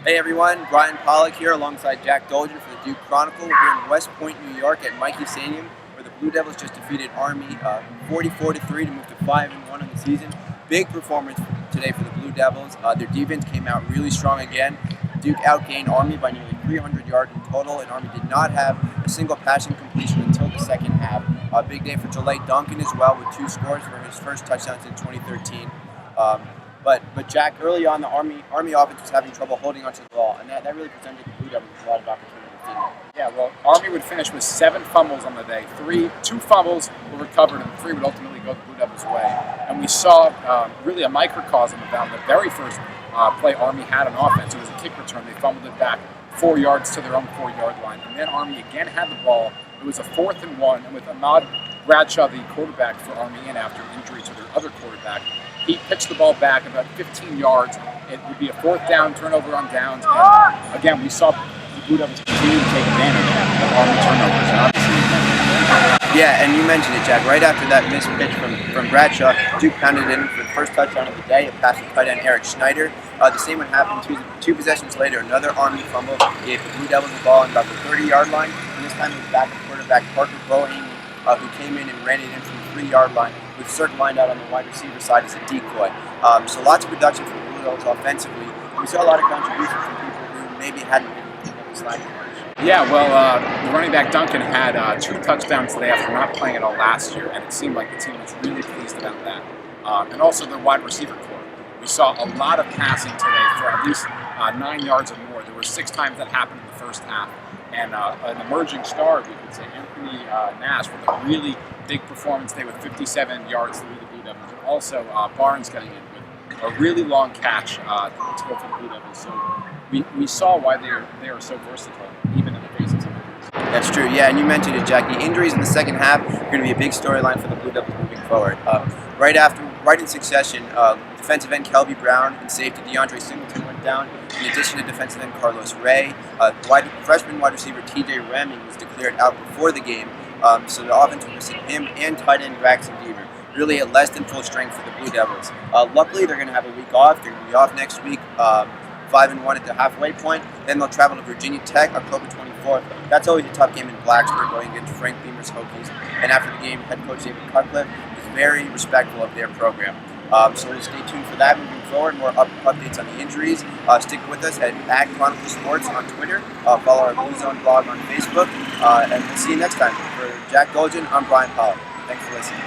Hey everyone, Brian Pollock here alongside Jack Dolgen for the Duke Chronicle. We're in West Point, New York at Mikey Stadium where the Blue Devils just defeated Army 44-3 to move to 5-1 on the season. Big performance today for the Blue Devils. Their defense came out really strong again. Duke outgained Army by nearly 300 yards in total, and Army did not have a single passing completion until the second half. A big day for Jalay Duncan as well with 2 scores for his first touchdown since 2013. But Jack, early on, the Army offense was having trouble holding onto the ball, and that really presented the Blue Devils with a lot of opportunity. Yeah, well, Army would finish with 7 fumbles on the day. 2 fumbles were recovered, and 3 would ultimately go the Blue Devils' way. And we saw really a microcosm of that. The very first play Army had on offense, it was a kick return. They fumbled it back 4 yards to their own 4-yard line. And then Army again had the ball. It was a 4th and 1, and with Ahmad Bradshaw, the quarterback for Army, in after injury to their other quarterback, he pitched the ball back about 15 yards. It would be a 4th down, turnover on downs. And again, we saw the Blue Devils continue to take advantage of Army turnovers. And obviously, yeah, and you mentioned it, Jack. Right after that missed pitch from Bradshaw, Duke pounded in for the first touchdown of the day, a pass to tight end Eric Schneider. The same would happen two possessions later. Another Army fumble gave the Blue Devils the ball on about the 30-yard line. And this time it was back to quarterback Parker Bohaney, who came in and ran it in from the 3-yard line with Cirque lined out on the wide receiver side as a decoy. So lots of production from the Blue Devils offensively. We saw a lot of contributions from people who maybe hadn't been sliding much. yeah, well, the running back Duncan had 2 touchdowns today after not playing at all last year, and it seemed like the team was really pleased about that. And also the wide receiver corps. We saw a lot of passing today for at least 9 yards or more. There were 6 times that happened in the first half. And an emerging star, we could say, Anthony Nash, with a really big performance today with 57 yards through the Blue Devils. And also Barnes getting in with a really long catch to go for the Blue Devils. So we saw why they are so versatile, even in the face of some injuries. That's true, yeah, and you mentioned it, Jack. The injuries in the second half are going to be a big storyline for the Blue Devils moving forward. Right in succession, defensive end Kelby Brown and safety DeAndre Singleton went down, in addition to defensive end Carlos Ray. Freshman wide receiver TJ Remming was declared out before the game, so the offense was missing him and tight end Braxton Deaver. Really at less than full strength for the Blue Devils. Luckily, they're going to have a week off. They're going to be off next week, 5-1 at the halfway point. Then they'll travel to Virginia Tech October 24th. That's always a tough game in Blacksburg, going against Frank Beamer's Hokies. And after the game, head coach David Cutcliffe is very respectful of their program. So we'll stay tuned for that moving forward. More updates on the injuries. Stick with us at Chronicle Sports on Twitter. Follow our Blue Zone blog on Facebook. And we'll see you next time. For Jack Dolgen, I'm Brian Pollock. Thanks for listening.